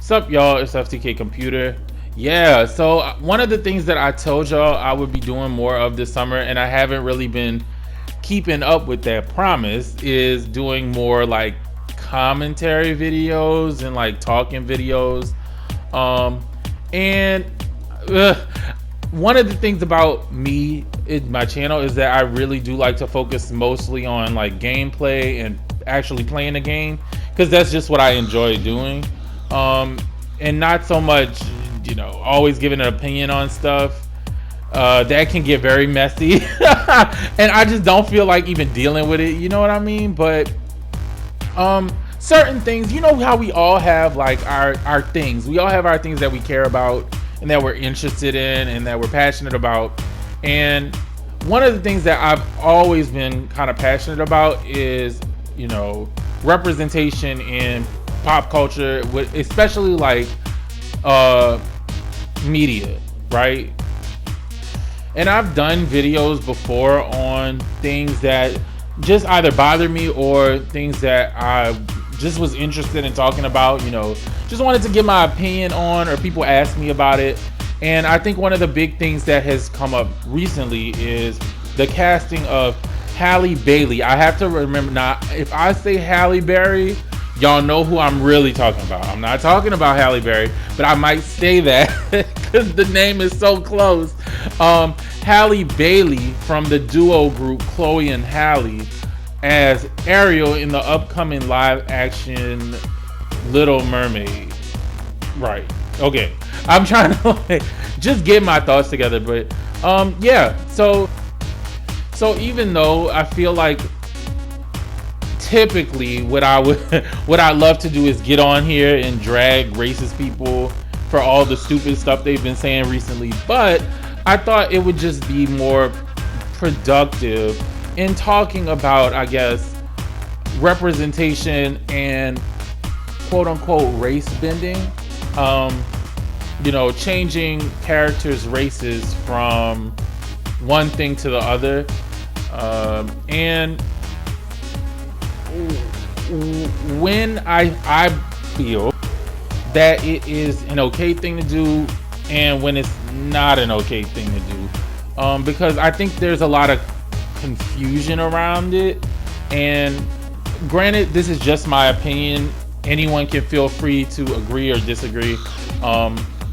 Sup y'all, it's FTK Computer. Yeah, so one of the things that I told y'all I would be doing more of this summer, and I haven't really been keeping up with that promise, is doing more like commentary videos and like talking videos. And one of the things about me in my channel is that I really do like to focus mostly on like gameplay and actually playing the game, because that's just what I enjoy doing. And not so much, always giving an opinion on stuff. That can get very messy. And I just don't feel like even dealing with it, you know what I mean? But certain things, how we all have like our things. We all have our things that we care about and that we're interested in and that we're passionate about. And one of the things that I've always been kind of passionate about is, representation in pop culture, especially like media, right? And I've done videos before on things that just either bother me or things that I just was interested in talking about, just wanted to give my opinion on, or people ask me about it. And I think one of the big things that has come up recently is the casting of Halle Bailey. I have to remember, now if I say Halle Berry, y'all know who I'm really talking about. I'm not talking about Halle Berry, but I might say that because the name is so close. Halle Bailey from the duo group Chloe and Halle as Ariel in the upcoming live action Little Mermaid. Right. Okay. I'm trying to just get my thoughts together, but yeah. So even though I feel like typically what I love to do is get on here and drag racist people for all the stupid stuff they've been saying recently, but I thought it would just be more productive in talking about, I guess, representation and quote unquote race bending. Changing characters' races from one thing to the other. And when I feel that it is an okay thing to do and when it's not an okay thing to do, because I think there's a lot of confusion around it. And granted, this is just my opinion, anyone can feel free to agree or disagree.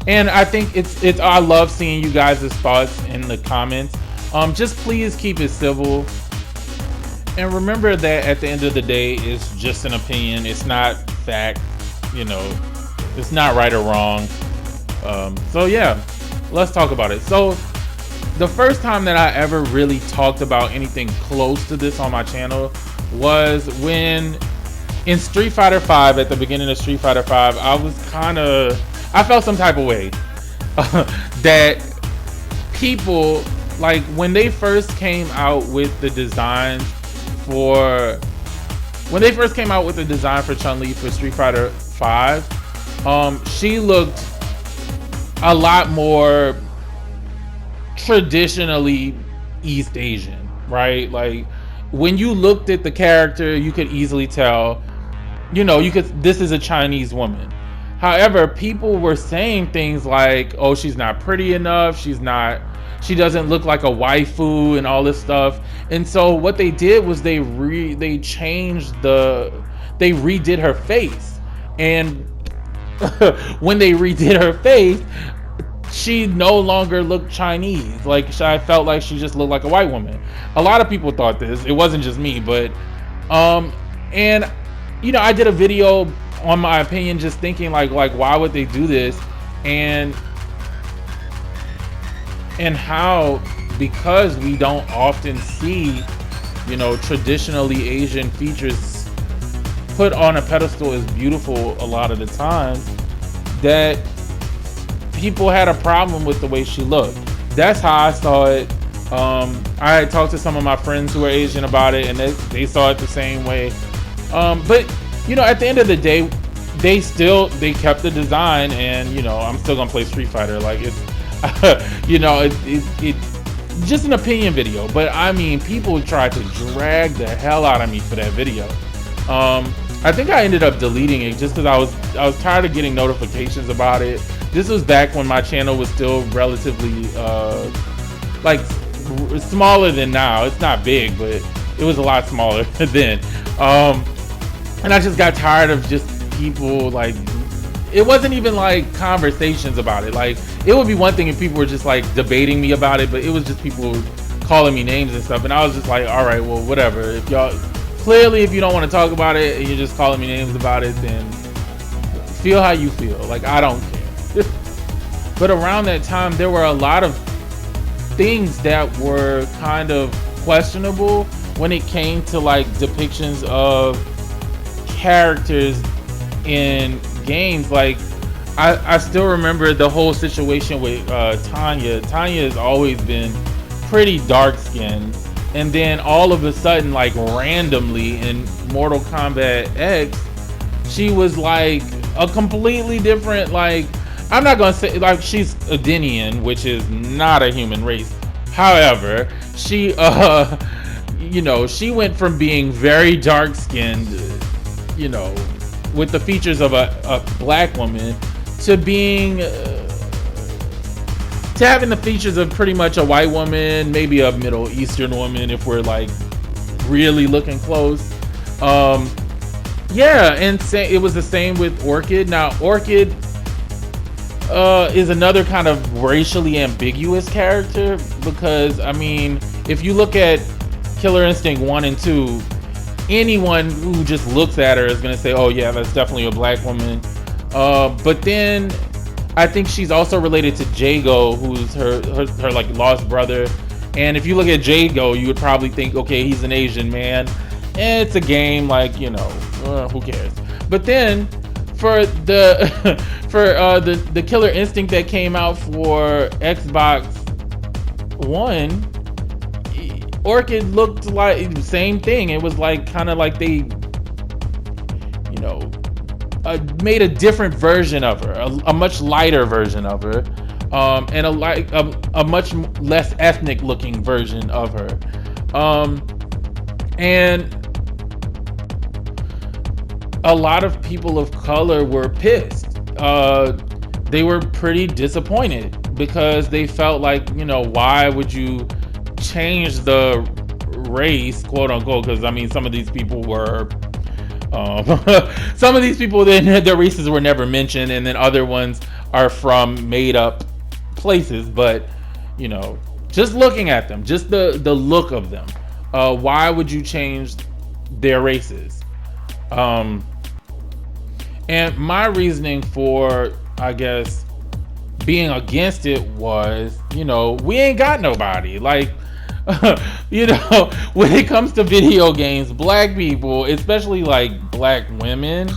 And I think it's I love seeing you guys' thoughts in the comments. Just please keep it civil. And remember that at the end of the day, it's just an opinion. It's not fact, it's not right or wrong. So yeah, let's talk about it. So the first time that I ever really talked about anything close to this on my channel was when in Street Fighter V, at the beginning of Street Fighter V, I felt some type of way that people, like when they first came out with the designs for Chun-Li for Street Fighter V, she looked a lot more traditionally East Asian, right? Like when you looked at the character, you could easily tell, this is a Chinese woman. However, people were saying things like, oh, she's not pretty enough, she doesn't look like a waifu and all this stuff. And so what they did was they redid her face. And when they redid her face, she no longer looked Chinese. Like I felt like she just looked like a white woman. A lot of people thought this. It wasn't just me, but and I did a video on my opinion, just thinking like why would they do this, and how, because we don't often see traditionally Asian features put on a pedestal as beautiful a lot of the time, that people had a problem with the way she looked. That's how I saw it. I had talked to some of my friends who are Asian about it, and they saw it the same way. But at the end of the day, they kept the design, and I'm still gonna play Street Fighter. Like it's it's just an opinion video, but I mean, people tried to drag the hell out of me for that video. I think I ended up deleting it just because I was tired of getting notifications about it. This was back when my channel was still relatively like smaller than now. It's not big, but it was a lot smaller then. And I just got tired of just people like, it wasn't even like conversations about it. Like, it would be one thing if people were just like debating me about it, but it was just people calling me names and stuff. And I was just like, all right, well, whatever. If y'all, clearly, if you don't want to talk about it and you're just calling me names about it, then feel how you feel. Like, I don't care. But around that time, there were a lot of things that were kind of questionable when it came to like depictions of characters in games. Like, I still remember the whole situation with Tanya. Tanya has always been pretty dark skinned, and then all of a sudden, like randomly in Mortal Kombat X, she was like a completely different, like, I'm not gonna say like she's Adenian, which is not a human race. However, she you know, she went from being very dark skinned, you know, with the features of a black woman, to being to having the features of pretty much a white woman, maybe a Middle Eastern woman if we're like really looking close. Yeah, and it was the same with Orchid. Now, Orchid is another kind of racially ambiguous character, because I mean, if you look at Killer Instinct 1 and 2, anyone who just looks at her is gonna say, oh yeah, that's definitely a black woman. But then I think she's also related to Jago, who's her like lost brother. And if you look at Jago, you would probably think, okay, he's an Asian man. And it's a game, like, you know, who cares? But then for the the Killer Instinct that came out for Xbox One, Orchid looked like the same thing. It was like kind of like they, you know, made a different version of her, a much lighter version of her, and a much less ethnic looking version of her, and a lot of people of color were pissed. They were pretty disappointed because they felt like, you know, why would you change the race, quote unquote? Because I mean, some of these people were some of these people, then their races were never mentioned, and then other ones are from made up places. But you know, just looking at them, just the look of them, why would you change their races? And my reasoning for, I guess, being against it was, you know, we ain't got nobody. Like, you know, when it comes to video games, black people, especially like black women,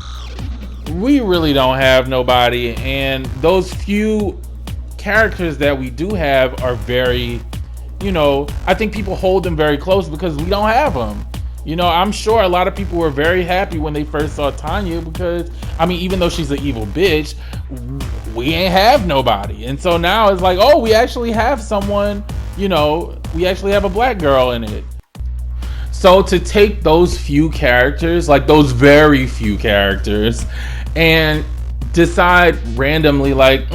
we really don't have nobody. And those few characters that we do have are very, you know, I think people hold them very close because we don't have them. You know, I'm sure a lot of people were very happy when they first saw Tanya, because, I mean, even though she's an evil bitch, we ain't have nobody. And so now it's like, oh, we actually have someone, you know, we actually have a black girl in it. So to take those few characters, like those very few characters, and decide randomly, like,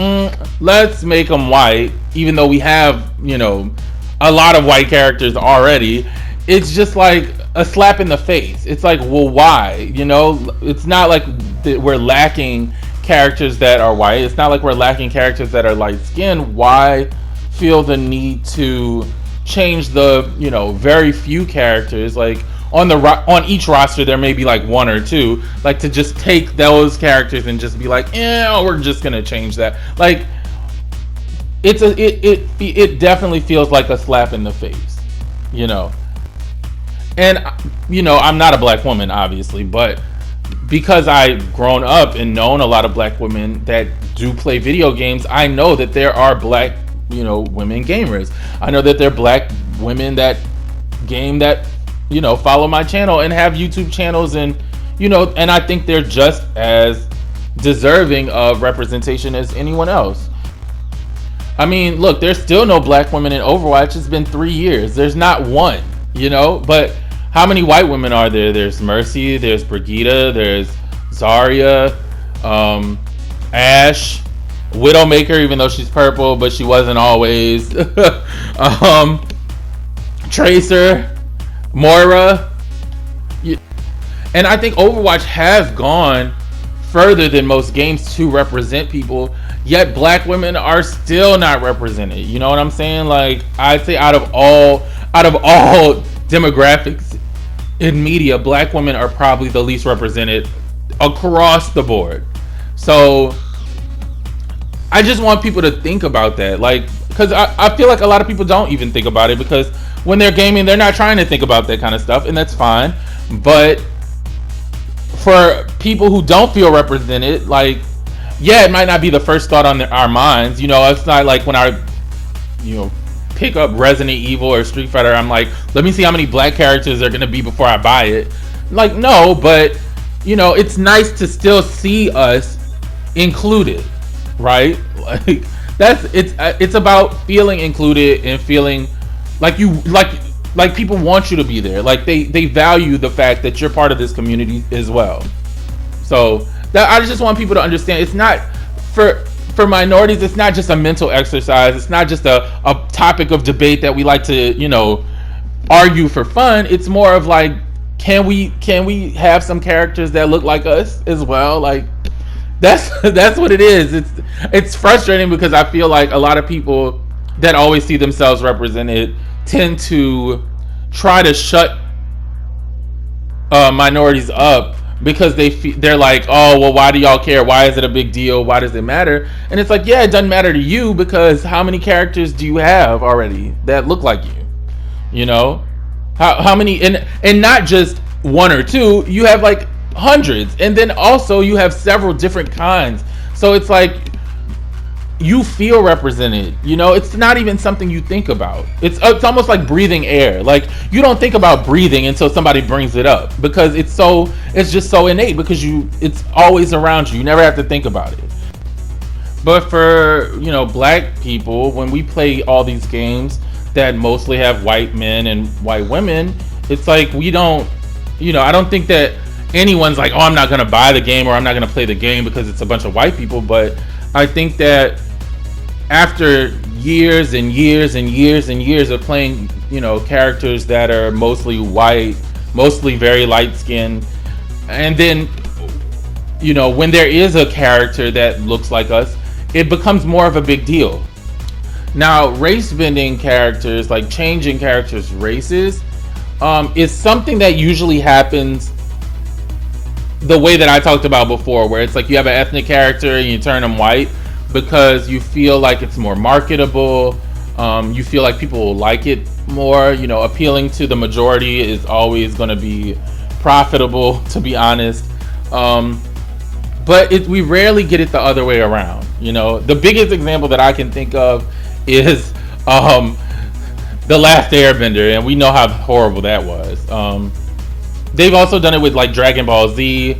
let's make them white, even though we have, you know, a lot of white characters already, it's just like a slap in the face. It's like, well, why? You know, it's not like we're lacking characters that are white. It's not like we're lacking characters that are light skinned. Why feel the need to change the, you know, very few characters? Like on each roster there may be like one or two, like to just take those characters and just be like, we're just gonna change that. Like, it definitely feels like a slap in the face, you know. And, you know, I'm not a black woman, obviously, but because I've grown up and known a lot of black women that do play video games, I know that there are black, you know, women gamers. I know that there are black women that game, that, you know, follow my channel and have YouTube channels, and, you know, and I think they're just as deserving of representation as anyone else. I mean, look, there's still no black women in Overwatch. It's been 3 years. There's not one, you know, but How many white women are there? There's Mercy, there's Brigida, there's Zarya, Ash, Widowmaker, even though she's purple, but she wasn't always. Tracer, Moira. And I think Overwatch has gone further than most games to represent people, yet black women are still not represented. You know what I'm saying? Like, I'd say out of all demographics in media, black women are probably the least represented across the board. So I just want people to think about that, like, because I feel like a lot of people don't even think about it, because when they're gaming, they're not trying to think about that kind of stuff, and that's fine. But for people who don't feel represented, like, yeah, it might not be the first thought on our minds. You know, it's not like when I, pick up Resident Evil or Street Fighter, I'm like, let me see how many black characters are going to be before I buy it. Like, no, but, it's nice to still see us included, right? Like, it's about feeling included and feeling like like people want you to be there. Like, they value the fact that you're part of this community as well. So that, I just want people to understand, it's not for minorities, it's not just a mental exercise. It's not just a topic of debate that we like to, argue for fun. It's more of like, can we have some characters that look like us as well? Like, that's what it is. It's frustrating because I feel like a lot of people that always see themselves represented tend to try to shut minorities up, because they're like, oh, well, why do y'all care? Why is it a big deal? Why does it matter? And it's like, yeah, it doesn't matter to you, because how many characters do you have already that look like you? How many, and not just one or two, you have like hundreds, and then also you have several different kinds. So it's like, you feel represented. It's not even something you think about. It's almost like breathing air. Like, you don't think about breathing until somebody brings it up, because it's just so innate, because it's always around you. You never have to think about it. But for black people, when we play all these games that mostly have white men and white women, it's like, we don't, I don't think that anyone's like, oh, I'm not gonna buy the game, or I'm not gonna play the game because it's a bunch of white people. But I think that after years and years and years and years of playing, characters that are mostly white, mostly very light skinned, and then, when there is a character that looks like us, it becomes more of a big deal. Now, race bending characters, like changing characters' races, is something that usually happens the way that I talked about before, where it's like you have an ethnic character and you turn them white, because you feel like it's more marketable. You feel like people will like it more. Appealing to the majority is always going to be profitable, to be honest. But we rarely get it the other way around. The biggest example that I can think of is the Last Airbender, and we know how horrible that was. They've also done it with like Dragon Ball Z.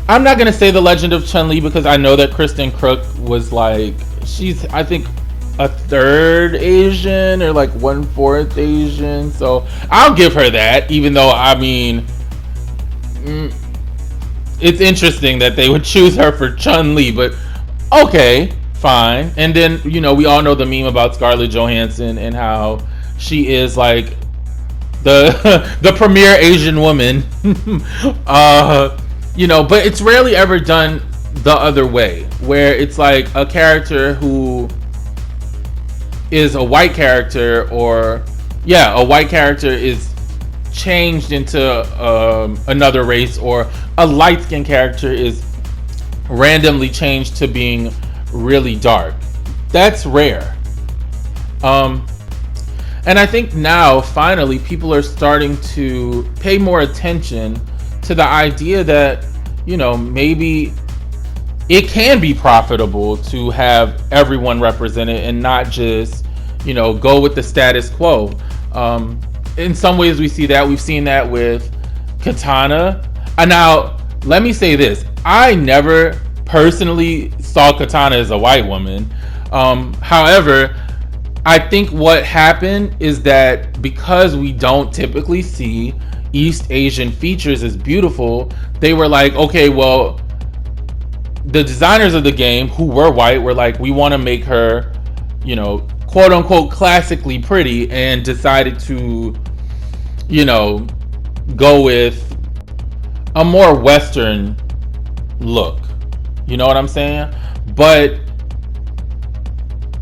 I'm not gonna say The Legend of Chun-Li, because I know that Kristen Crook was like, she's, I think, a third Asian or like 1/4 Asian, so I'll give her that. Even though, I mean, it's interesting that they would choose her for Chun-Li, but okay, fine. And then we all know the meme about Scarlett Johansson and how she is like the premier Asian woman. But it's rarely ever done the other way, where it's like a character who is a white character, or a white character is changed into another race, or a light-skinned character is randomly changed to being really dark. That's rare. And I think now, finally, people are starting to pay more attention to the idea that, maybe it can be profitable to have everyone represented and not just, go with the status quo. In some ways we see that. We've seen that with Katana. And now, let me say this. I never personally saw Katana as a white woman. However, I think what happened is that because we don't typically see East Asian features as beautiful, they were like, okay, well, the designers of the game who were white were like, we want to make her, quote unquote, classically pretty, and decided to, go with a more Western look. You know what I'm saying? But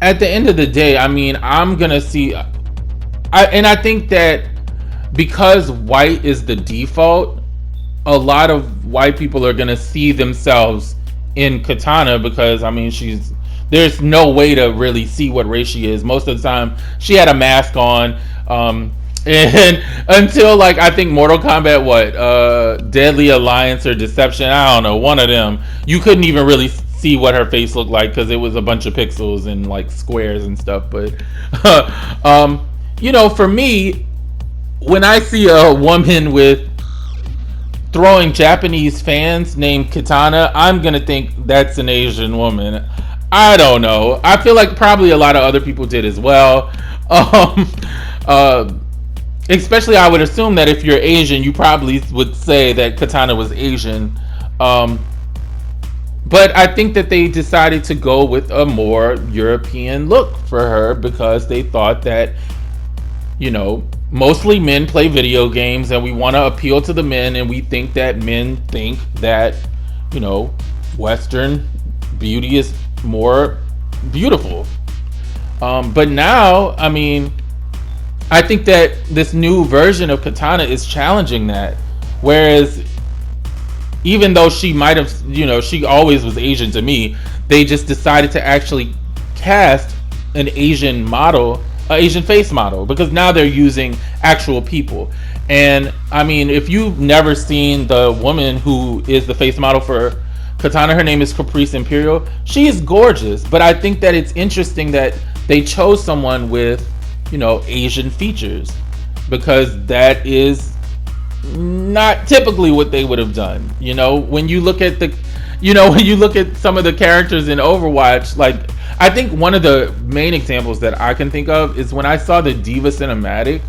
at the end of the day, I mean, I'm gonna see, I think that because white is the default, a lot of white people are gonna see themselves in Katana because I mean there's no way to really see what race she is. Most of the time she had a mask on, and until like I think Mortal Kombat Deadly Alliance or Deception, I don't know, one of them, you couldn't even really see what her face looked like because it was a bunch of pixels and like squares and stuff. But for me, when I see a woman with throwing Japanese fans named Katana, I'm gonna think that's an Asian woman. I don't know. I feel like probably a lot of other people did as well. Especially, I would assume that if you're Asian, you probably would say that Katana was Asian. But I think that they decided to go with a more European look for her because they thought that, mostly men play video games and we want to appeal to the men, and we think that men think that, Western beauty is more beautiful. But now, I mean, I think that this new version of Katana is challenging that. Whereas, even though she might have, she always was Asian to me, they just decided to actually cast an Asian model, an Asian face model, because now they're using actual people. And I mean, if you've never seen the woman who is the face model for Katana, her name is Caprice Imperial. She is gorgeous, but I think that it's interesting that they chose someone with, Asian features, because that is not typically what they would have done. When you look at when you look at some of the characters in Overwatch, like, I think one of the main examples that I can think of is when I saw the Diva cinematic.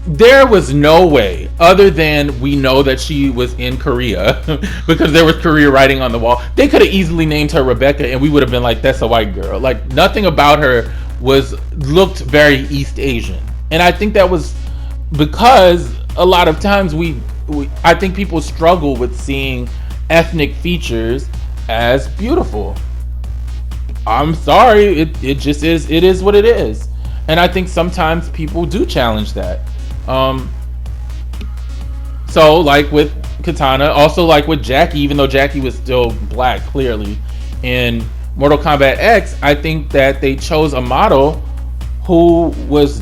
There was no way, other than we know that she was in Korea, because there was Korea writing on the wall. They could have easily named her Rebecca and we would have been like, that's a white girl. Like, nothing about her looked very East Asian. And I think that was because a lot of times I think people struggle with seeing ethnic features as beautiful. I'm sorry, it just is. It is what it is. And I think sometimes people do challenge that. So like with Katana, also like with Jackie, even though Jackie was still black clearly in Mortal Kombat X, I think that they chose a model who was,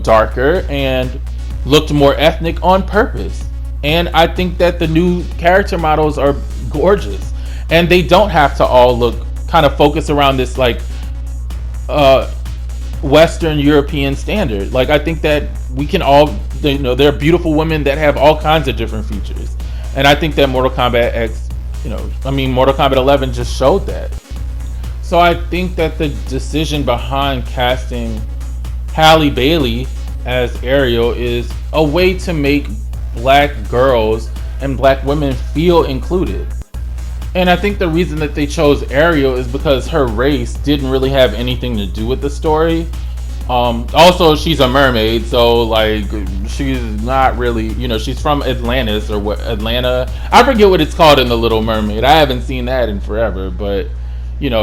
darker and looked more ethnic on purpose. And I think that the new character models are gorgeous, and they don't have to all look kind of focus around this like Western European standard. Like, I think that we can all, there are beautiful women that have all kinds of different features, and I think that Mortal Kombat X, Mortal Kombat 11 just showed that. So I think that the decision behind casting Halle Bailey as Ariel is a way to make black girls and black women feel included. And I think the reason that they chose Ariel is because her race didn't really have anything to do with the story. Also, she's a mermaid, so like she's not really, she's from Atlantis or what, Atlanta. I forget what it's called in The Little Mermaid. I haven't seen that in forever, but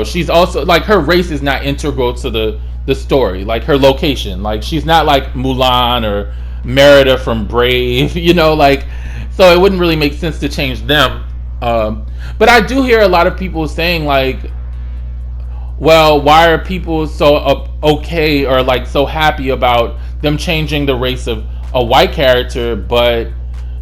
she's also like, her race is not integral to the story, like her location. Like, she's not like Mulan or Merida from Brave, like, so it wouldn't really make sense to change them. But I do hear a lot of people saying like, well, why are people so okay or like so happy about them changing the race of a white character, but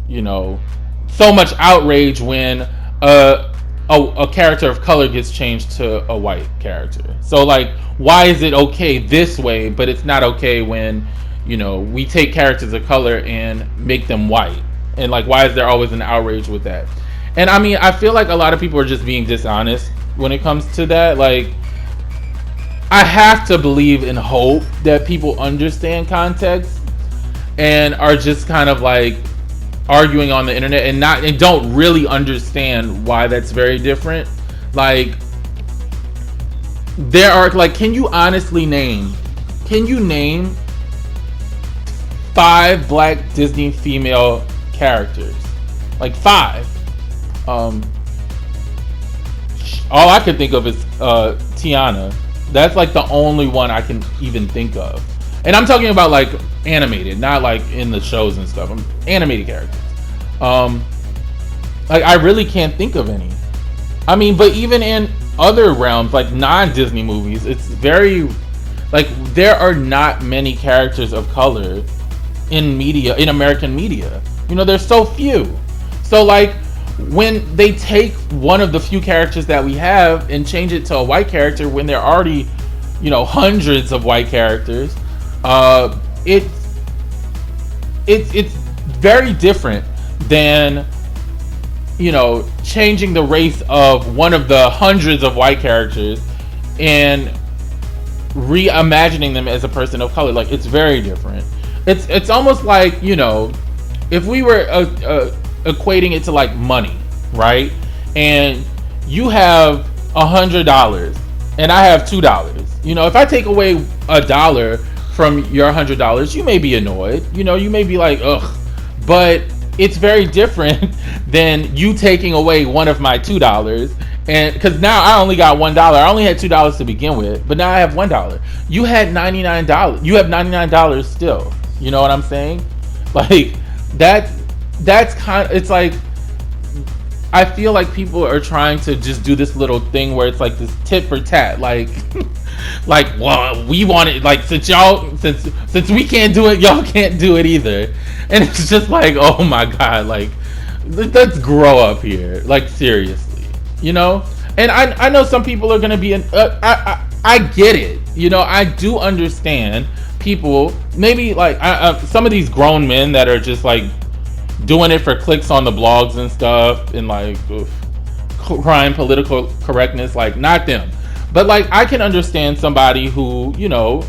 so much outrage when a character of color gets changed to a white character. So like, why is it okay this way, but it's not okay when we take characters of color and make them white? And like, why is there always an outrage with that? And I mean, I feel like a lot of people are just being dishonest when it comes to that. Like, I have to believe and hope that people understand context and are just kind of like arguing on the internet and don't really understand why that's very different. Like, there are like, can you name 5 black Disney female characters? Like 5. All I can think of is Tiana. That's like the only one I can even think of. And I'm talking about like animated, not like in the shows and stuff. I'm animated characters. Like, I really can't think of any. I mean, but even in other realms, like non-Disney movies, it's very, like, there are not many characters of color in media, in American media. You know, there's so few. So like, when they take one of the few characters that we have and change it to a white character when there are already, you know, hundreds of white characters, it's very different than, you know, changing the race of one of the hundreds of white characters and reimagining them as a person of color. Like, it's very different. It's almost like, you know, if we were equating it to like money, right? And you have $100 and I have $2. You know, if I take away $1 from your $100, you may be annoyed. You know, you may be like, ugh. But it's very different than you taking away one of my $2, and because now I only got $1. I only had $2 to begin with, but now I have $1. You had $99. You have $99 still. You know what I'm saying? Like, that's kind of, it's like, I feel like people are trying to just do this little thing where it's like this tit for tat, like like, well, we want it, like, since we can't do it, y'all can't do it either. And it's just like, oh my god, like, let's grow up here, like, seriously, you know. And I know some people are gonna be I get it, you know. I do understand people, maybe like some of these grown men that are just like doing it for clicks on the blogs and stuff, and like crying political correctness, like, not them. But like, I can understand somebody who, you know,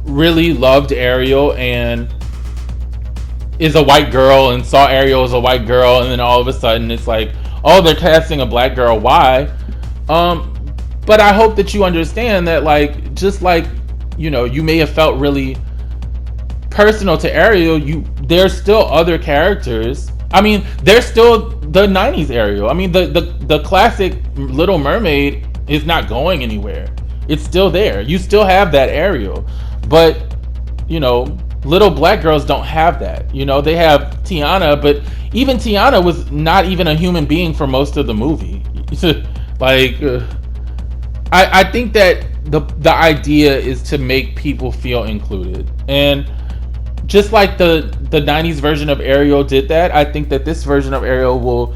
really loved Ariel and is a white girl and saw Ariel as a white girl, and then all of a sudden it's like, oh, they're casting a black girl, why? But I hope that you understand that, like, just like, you know, you may have felt really personal to Ariel, there's still other characters. I mean, there's still the 90s Ariel. I mean, the classic Little Mermaid is not going anywhere. It's still there. You still have that Ariel. But, you know, little black girls don't have that. You know, they have Tiana, but even Tiana was not even a human being for most of the movie. Like, I think that the idea is to make people feel included. And just like the 90s version of Ariel did that, I think that this version of Ariel will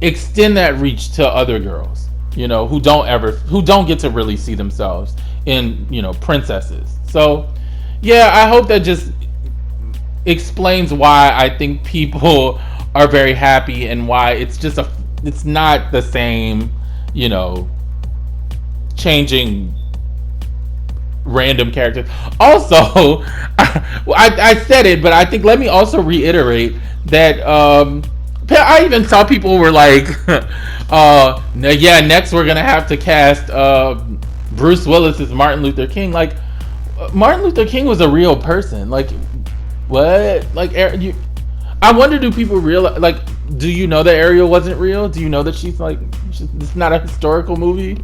extend that reach to other girls, you know, who don't get to really see themselves in, you know, princesses. So yeah, I hope that just explains why I think people are very happy and why it's not the same, you know, changing random characters. Also, I said it, but I think, let me also reiterate that I even saw people were like, yeah, next we're gonna have to cast Bruce Willis as Martin Luther King. Like, Martin Luther King was a real person. Like, what? Like, I wonder, do people realize, like, do you know that Ariel wasn't real? Do you know that it's not a historical movie?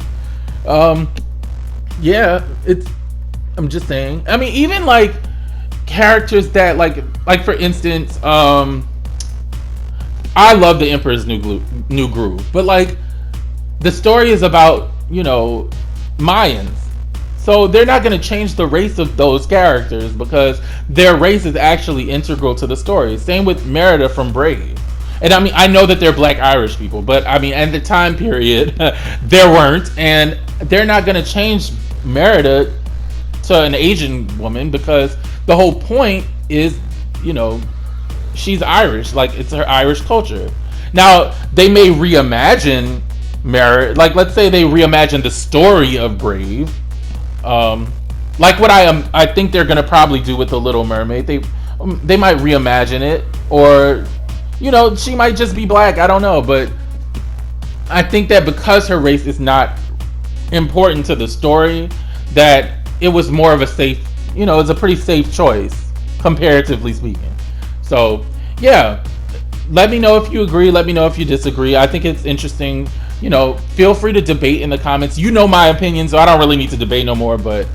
Yeah, I'm just saying. I mean, even like characters that like for instance, I love The Emperor's New Groove, but like, the story is about, you know, Mayans. So they're not going to change the race of those characters because their race is actually integral to the story. Same with Merida from Brave. And I mean, I know that they're Black Irish people, but I mean, at the time period, there weren't. And they're not going to change Merida to an Asian woman because the whole point is, you know, she's Irish. Like, it's her Irish culture. Now, they may reimagine Merida. Like, let's say they reimagine the story of Brave. Like what I think they're gonna probably do with the Little Mermaid. They might reimagine it, or you know, she might just be black. I don't know, but I think that because her race is not important to the story, that it was more of a safe, you know, it's a pretty safe choice comparatively speaking. So yeah, let me know if you agree, let me know if you disagree. I think it's interesting. You know, feel free to debate in the comments. You know my opinion, so I don't really need to debate no more, but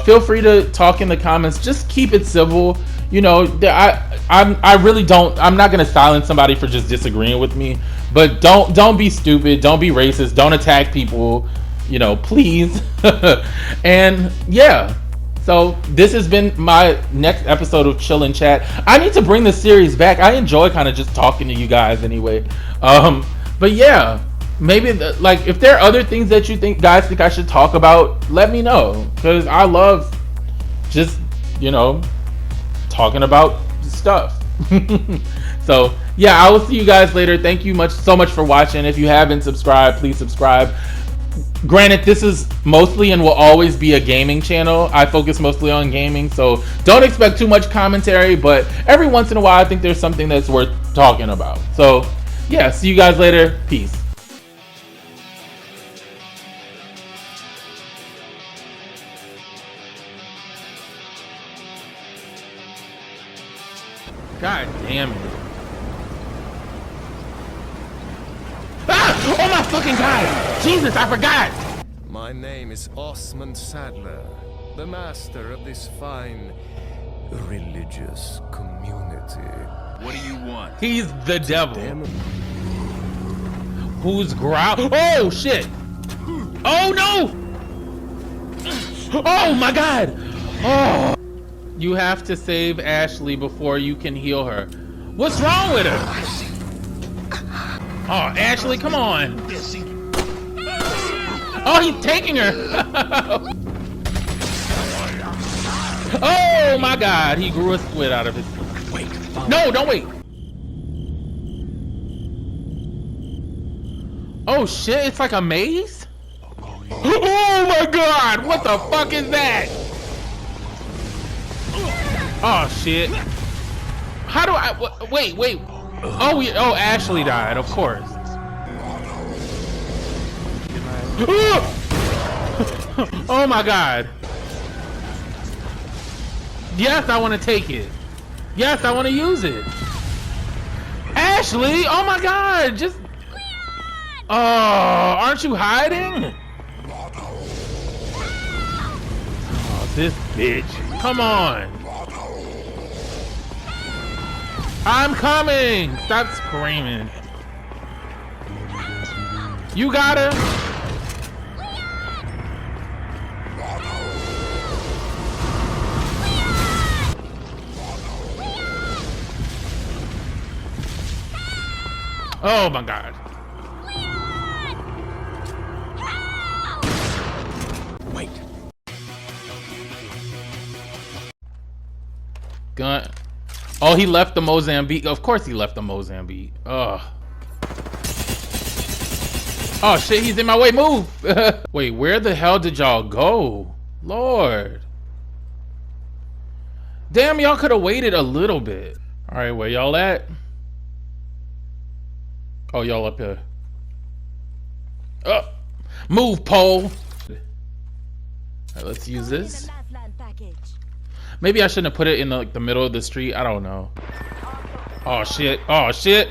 feel free to talk in the comments. Just keep it civil. You know, I really don't, I'm not gonna silence somebody for just disagreeing with me, but don't be stupid, don't be racist, don't attack people, you know, please. And yeah, so this has been my next episode of Chill and Chat. I need to bring this series back. I enjoy kind of just talking to you guys anyway. But yeah, maybe like if there are other things that you guys think I should talk about, let me know, because I love just, you know, talking about stuff. So yeah, I will see you guys later. Thank you so much for watching. If you haven't subscribed, please subscribe. Granted, this is mostly and will always be a gaming channel. I focus mostly on gaming, so don't expect too much commentary, but every once in a while I think there's something that's worth talking about. So yeah, see you guys later. Peace. God damn it. Ah! Oh my fucking god! Jesus, I forgot! My name is Osmond Sadler, the master of this fine religious community. What do you want? He's the devil. Who's growl? Oh shit! Oh no! Oh my god! Oh! You have to save Ashley before you can heal her. What's wrong with her? Oh, Ashley, come on! Oh, he's taking her! Oh my god, he grew a squid out of his... Wait. No, don't wait! Oh shit, it's like a maze? Oh my god, what the fuck is that? Oh shit. How do I... Wait. Oh, Ashley died, of course. Oh my god. Yes, I want to take it. Yes, I want to use it. Ashley, oh my god, just... Oh, aren't you hiding? Oh, this bitch. Come on. I'm coming. Stop screaming. You got her. Oh my god. Wait. Gun. Oh, he left the Mozambique. Of course he left the Mozambique. Ugh. Oh shit, he's in my way. Move. Wait, where the hell did y'all go? Lord. Damn, y'all could have waited a little bit. All right, where y'all at? Oh, y'all up here. Move, pole. All right, let's use this. Maybe I shouldn't have put it in the middle of the street. I don't know. Oh shit. Oh shit.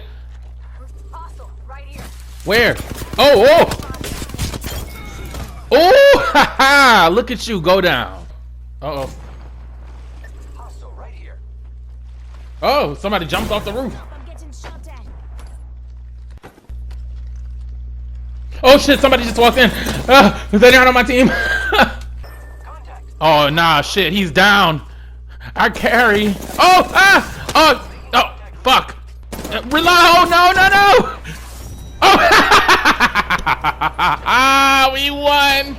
Where? Oh. Oh, haha. Look at you go down. Uh-oh. Oh, somebody jumped off the roof. Oh shit, somebody just walked in. They're not on my team. Oh nah, shit, he's down. I carry. Oh, fuck. Reload, no. Oh, we won.